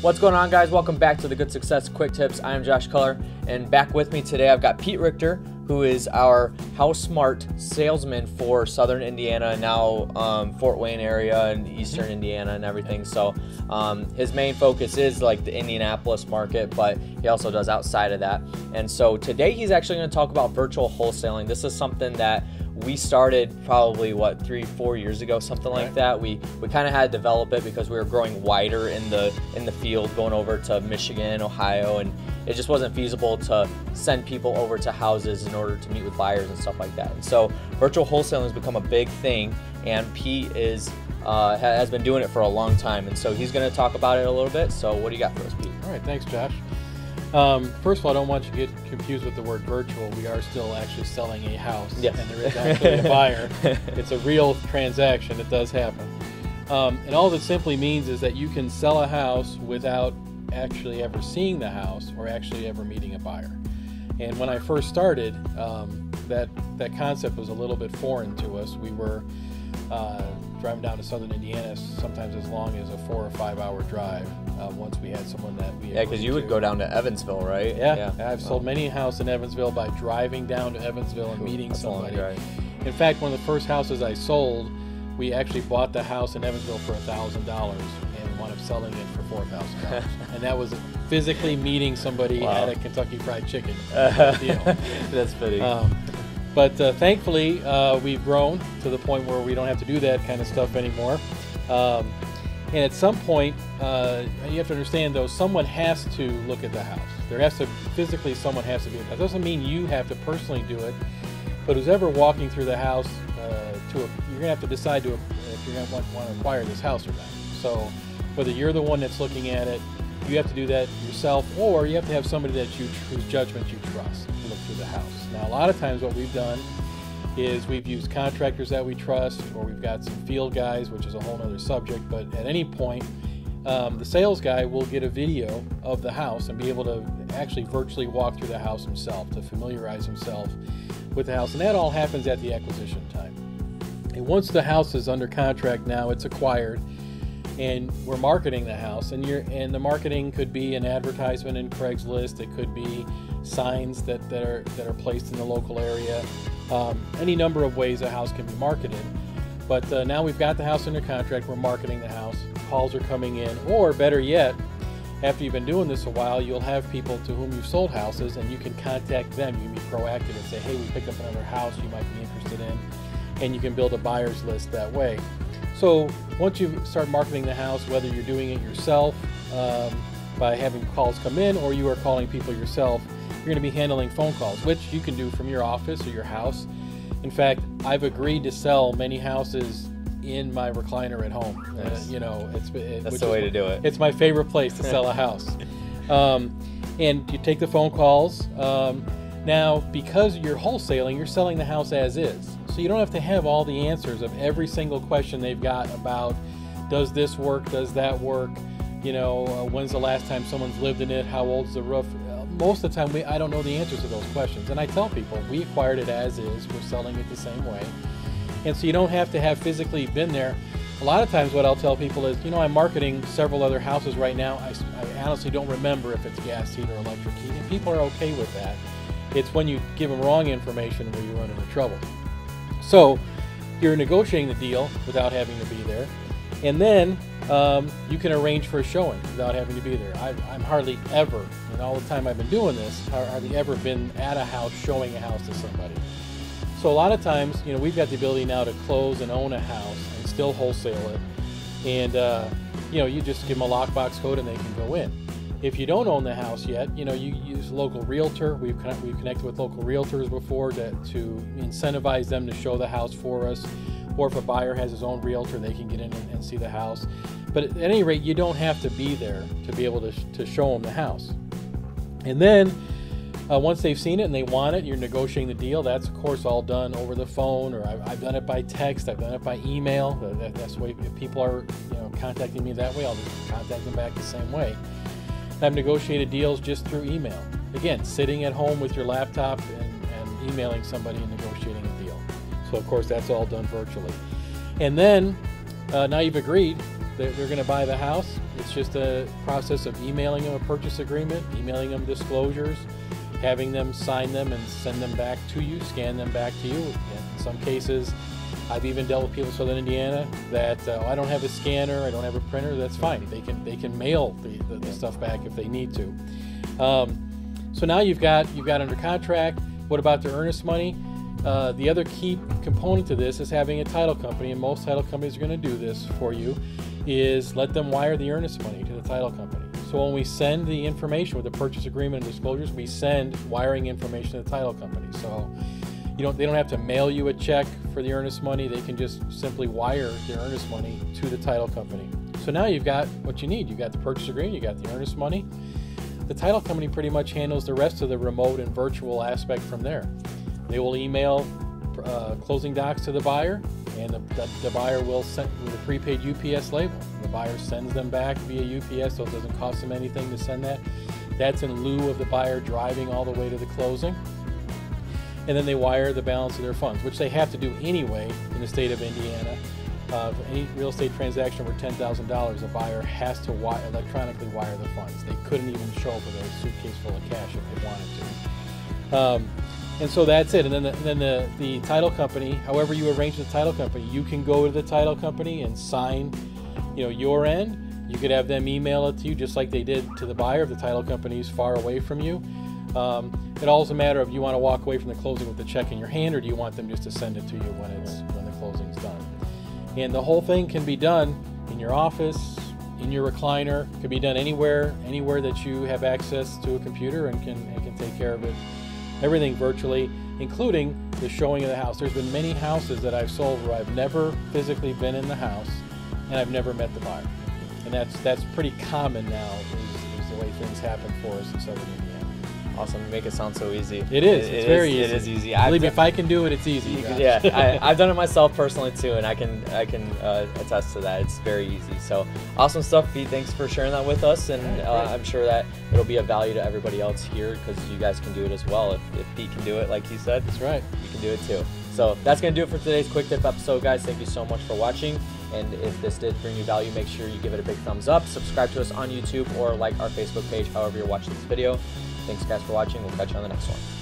What's going on, guys? Welcome back to the Good Success Quick Tips. I am Josh Culler, and back with me today I've got Pete Richter, who is our Housemart salesman for Southern Indiana and now Fort Wayne area and Eastern Indiana and everything. So his main focus is like the Indianapolis market, but he also does outside of that. And so today he's actually going to talk about virtual wholesaling. This is something that we started probably, what, 3-4 years ago, something like that. We kind of had to develop it because we were growing wider in the field, going over to Michigan, Ohio, and it just wasn't feasible to send people over to houses in order to meet with buyers and stuff like that. And so virtual wholesaling has become a big thing, and Pete has been doing it for a long time, and so he's going to talk about it a little bit. So what do you got for us, Pete? All right, thanks, Josh. First of all, I don't want you to get confused with the word virtual. We are still actually selling a house, and there is actually a buyer. It's a real transaction. It does happen. And all that simply means is that you can sell a house without actually ever seeing the house or actually ever meeting a buyer. And when I first started, that concept was a little bit foreign to us. We were driving down to Southern Indiana, sometimes as long as a 4 or 5 hour drive. Once we had someone that we because you would go down to Evansville, right? Yeah. I've sold many a house in Evansville by driving down to Evansville and meeting somebody. In fact, one of the first houses I sold, we actually bought the house in Evansville for $1,000 and wound up selling it for $4,000. And that was physically meeting somebody at a Kentucky Fried Chicken deal. That's pretty. But thankfully, we've grown to the point where we don't have to do that kind of stuff anymore. And at some point, you have to understand, though, someone has to look at the house. There has to, physically, someone has to be. That doesn't mean you have to personally do it, but who's ever walking through the house, you're going to have to decide if you're going to want to acquire this house or not. So whether you're the one that's looking at it, you have to do that yourself, or you have to have somebody whose judgment you trust to look through the house. Now, a lot of times what we've done is we've used contractors that we trust, or we've got some field guys, which is a whole other subject. But at any point, the sales guy will get a video of the house and be able to actually virtually walk through the house himself to familiarize himself with the house. And that all happens at the acquisition time. And once the house is under contract, now it's acquired, and we're marketing the house, and the marketing could be an advertisement in Craigslist. It could be signs that are placed in the local area. Any number of ways a house can be marketed. But now we've got the house under contract, we're marketing the house, calls are coming in, or better yet, after you've been doing this a while, you'll have people to whom you've sold houses, and you can contact them. You can be proactive and say, hey, we picked up another house you might be interested in, and you can build a buyer's list that way. So once you start marketing the house, whether you're doing it yourself by having calls come in, or you are calling people yourself, you're going to be handling phone calls, which you can do from your office or your house. In fact, I've agreed to sell many houses in my recliner at home. Nice. That's the way to do it. It's my favorite place to sell a house. And you take the phone calls. Now, because you're wholesaling, you're selling the house as is. So you don't have to have all the answers of every single question they've got about, does this work, does that work, when's the last time someone's lived in it, how old's the roof. Most of the time, I don't know the answers to those questions. And I tell people, we acquired it as is, we're selling it the same way. And so you don't have to have physically been there. A lot of times what I'll tell people is, I'm marketing several other houses right now. I honestly don't remember if it's gas heat or electric heat, and people are okay with that. It's when you give them wrong information where you run into trouble. So you're negotiating the deal without having to be there. And then you can arrange for a showing without having to be there. I'm hardly ever, in all the time I've been doing this, hardly ever been at a house showing a house to somebody. So a lot of times, we've got the ability now to close and own a house and still wholesale it. And, you just give them a lockbox code and they can go in. If you don't own the house yet, you use a local realtor. We've connected with local realtors before to incentivize them to show the house for us. Or if a buyer has his own realtor, they can get in and see the house. But at any rate, you don't have to be there to be able to show them the house. And then once they've seen it and they want it, you're negotiating the deal. That's, of course, all done over the phone, or I've done it by text. I've done it by email. That's the way, if people are contacting me that way, I'll just contact them back the same way. And I've negotiated deals just through email. Again, sitting at home with your laptop and emailing somebody and negotiating a deal. So, of course, that's all done virtually. And then, now you've agreed, they're going to buy the house. It's just a process of emailing them a purchase agreement, emailing them disclosures, having them sign them and send them back to you, scan them back to you. In some cases, I've even dealt with people in Southern Indiana that I don't have a scanner, I don't have a printer. That's fine. They can mail the stuff back if they need to. So now you've got under contract. What about the earnest money? The other key component to this is having a title company, and most title companies are going to do this for you, is let them wire the earnest money to the title company. So when we send the information with the purchase agreement and disclosures, we send wiring information to the title company. So they don't have to mail you a check for the earnest money. They can just simply wire their earnest money to the title company. So now you've got what you need. You've got the purchase agreement, you got the earnest money. The title company pretty much handles the rest of the remote and virtual aspect from there. They will email closing docs to the buyer, and the buyer will send with a prepaid UPS label. The buyer sends them back via UPS, so it doesn't cost them anything to send that. That's in lieu of the buyer driving all the way to the closing. And then they wire the balance of their funds, which they have to do anyway in the state of Indiana. For any real estate transaction over $10,000, a buyer has to electronically wire the funds. They couldn't even show up with a suitcase full of cash if they wanted to. And so that's it. And then the title company, however you arrange the title company, you can go to the title company and sign, your end. You could have them email it to you just like they did to the buyer if the title company is far away from you. It all is a matter of, you want to walk away from the closing with the check in your hand, or do you want them just to send it to you when the closing's done? And the whole thing can be done in your office, in your recliner. It can be done anywhere that you have access to a computer and can take care of it. Everything virtually, including the showing of the house. There's been many houses that I've sold where I've never physically been in the house and I've never met the buyer. And that's pretty common now, is the way things happen for us in Southern Indiana. Awesome. You make it sound so easy. It is. It's very easy. It is easy. Believe me, if I can do it, it's easy. Yeah, I've done it myself personally too, and I can attest to that. It's very easy. So awesome stuff, Pete. Thanks for sharing that with us, and I'm sure that it'll be of value to everybody else here, because you guys can do it as well. If Pete can do it, like he said, that's right. You can do it too. So that's going to do it for today's Quick Tip episode, guys. Thank you so much for watching. And if this did bring you value, make sure you give it a big thumbs up. Subscribe to us on YouTube or like our Facebook page, however you're watching this video. Thanks, guys, for watching. We'll catch you on the next one.